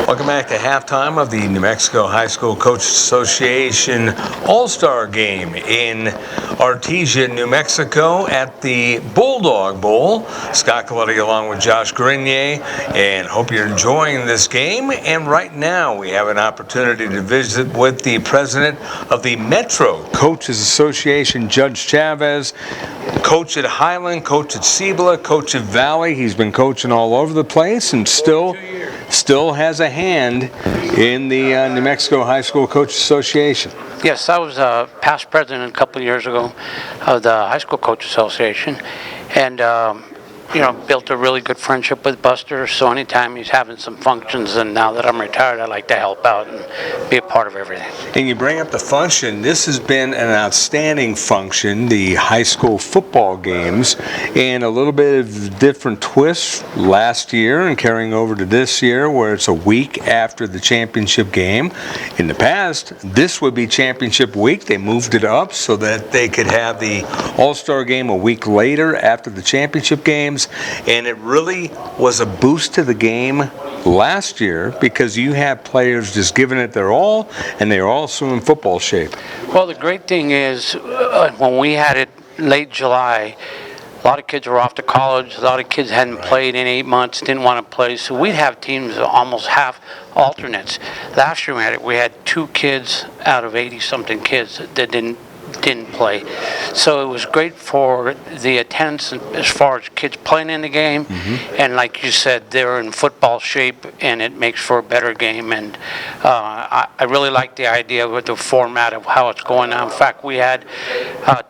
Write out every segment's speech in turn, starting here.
Welcome back to halftime of the New Mexico High School Coaches Association All-Star Game in Artesia, New Mexico at the Bulldog Bowl. Scott Coletti along with Josh Grenier, and hope you're enjoying this game. And right now we have an opportunity to visit with the president of the Metro Coaches Association, Judge Chavez. Coach at Highland, coach at Cibola, coach at Valley. He's been coaching all over the place and still has a hand in the New Mexico High School Coaches Association. Yes, I was past president a couple of years ago of the High School Coaches Association, and built a really good friendship with Buster. So anytime he's having some functions, and now that I'm retired, I like to help out and be a part of everything. And you bring up the function. This has been an outstanding function, the high school football games, and a little bit of different twists last year and carrying over to this year, where it's a week after the championship game. In the past, this would be championship week. They moved it up so that they could have the All-Star game a week later after the championship games. And it really was a boost to the game last year because you have players just giving it their all, and they're also in football shape. Well, the great thing is when we had it late July, a lot of kids were off to college. A lot of kids hadn't played in 8 months, didn't want to play. So we'd have teams almost half alternates. Last year we had 2 kids out of 80-something kids that didn't play. So it was great for the attendance as far as kids playing in the game. And like you said, they're in football shape, and it makes for a better game. And I really like the idea with the format of how it's going on. In fact, we had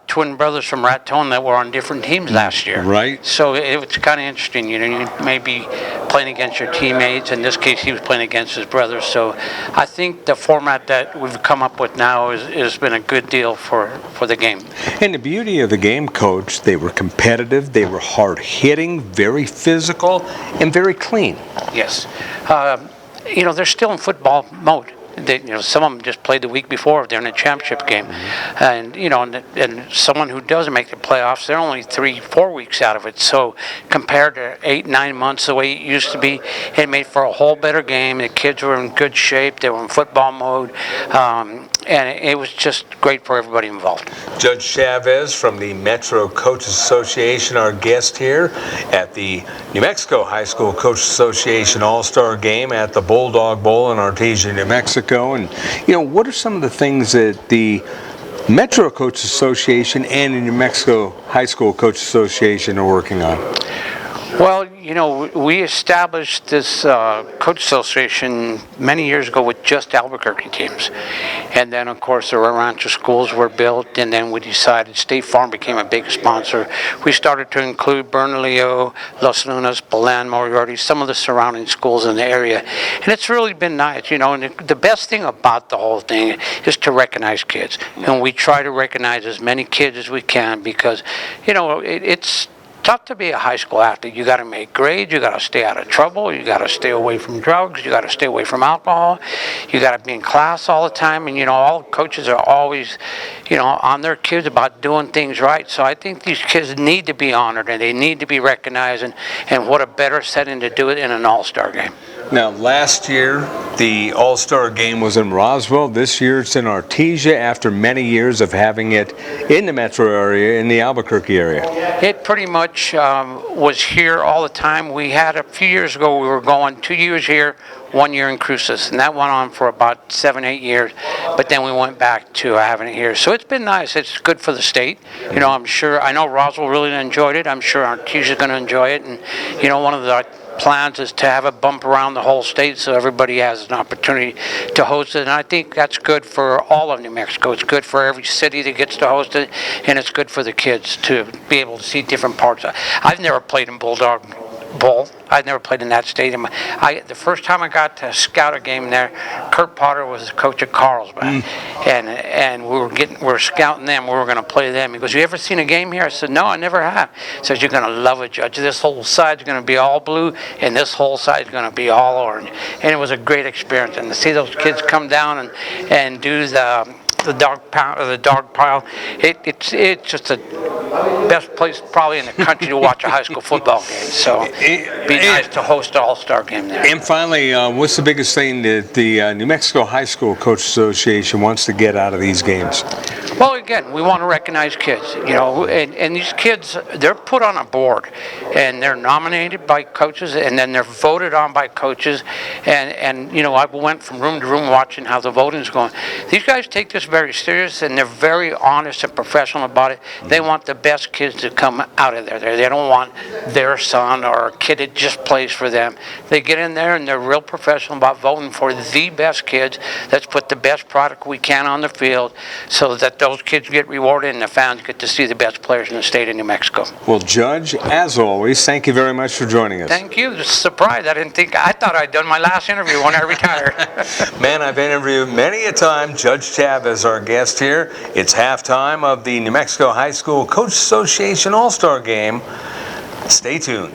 twin brothers from Raton that were on different teams last year. Right. So it was kind of interesting. You may be playing against your teammates. In this case, he was playing against his brothers. So I think the format that we've come up with now has been a good deal for the game. And the beauty of the game, Coach, they were competitive, they were hard-hitting, very physical, and very clean. Yes. They're still in football mode. Some of them just played the week before. They're in a championship game. And someone who doesn't make the playoffs, they're only 3-4 weeks out of it. So compared to 8-9 months the way it used to be, it made for a whole better game. The kids were in good shape. They were in football mode. And it was just great for everybody involved. Judge Chavez from the Metro Coaches Association, our guest here at the New Mexico High School Coaches Association All-Star Game at the Bulldog Bowl in Artesia, New Mexico. And, what are some of the things that the Metro Coaches Association and the New Mexico High School Coaches Association are working on? Well, we established this coach association many years ago with just Albuquerque teams. And then, of course, the Rancho schools were built, and then we decided State Farm became a big sponsor. We started to include Bernalillo, Los Lunas, Belen, Moriarty, some of the surrounding schools in the area. And it's really been nice, and the best thing about the whole thing is to recognize kids. And we try to recognize as many kids as we can because, it's tough to be a high school athlete. You got to make grades. You got to stay out of trouble. You got to stay away from drugs. You got to stay away from alcohol. You got to be in class all the time. And all coaches are always, on their kids about doing things right. So I think these kids need to be honored and they need to be recognized. And what a better setting to do it in an all-star game. Now, last year, the All-Star Game was in Roswell. This year, it's in Artesia after many years of having it in the metro area, in the Albuquerque area. It pretty much was here all the time. We had a few years ago, we were going 2 years here, 1 year in Cruces, and that went on for about 7-8 years, but then we went back to having it here. So it's been nice. It's good for the state. I know Roswell really enjoyed it. I'm sure Artesia is going to enjoy it, and one of the plans is to have a bump around the whole state so everybody has an opportunity to host it. And I think that's good for all of New Mexico. It's good for every city that gets to host it, and it's good for the kids to be able to see different parts. I've never played in Bulldog Bowl. I'd never played in that stadium. The first time I got to scout a game there, Kurt Potter was the coach at Carlsbad, and we were scouting them. We were going to play them. He goes, "You ever seen a game here?" I said, "No, I never have." He says, "You're going to love it, Judge. This whole side's going to be all blue, and this whole side's going to be all orange." And it was a great experience. And to see those kids come down and do the the dog pound or the dog pile. It's just the best place probably in the country to watch a high school football game. So it'd be nice to host an all-star game there. And finally, what's the biggest thing that the New Mexico High School Coach Association wants to get out of these games? Well, again, we want to recognize kids, and these kids, they're put on a board, and they're nominated by coaches, and then they're voted on by coaches, and I went from room to room watching how the voting's going. These guys take this very serious, and they're very honest and professional about it. They want the best kids to come out of there. They don't want their son or a kid that just plays for them. They get in there, and they're real professional about voting for the best kids. Let's put the best product we can on the field so that those kids get rewarded and the fans get to see the best players in the state of New Mexico. Well, Judge, as always, thank you very much for joining us. Thank you. It's a surprise. I thought I'd done my last interview when I retired. Man, I've interviewed many a time Judge Chavez, our guest here. It's halftime of the New Mexico High School Coach Association All-Star Game. Stay tuned.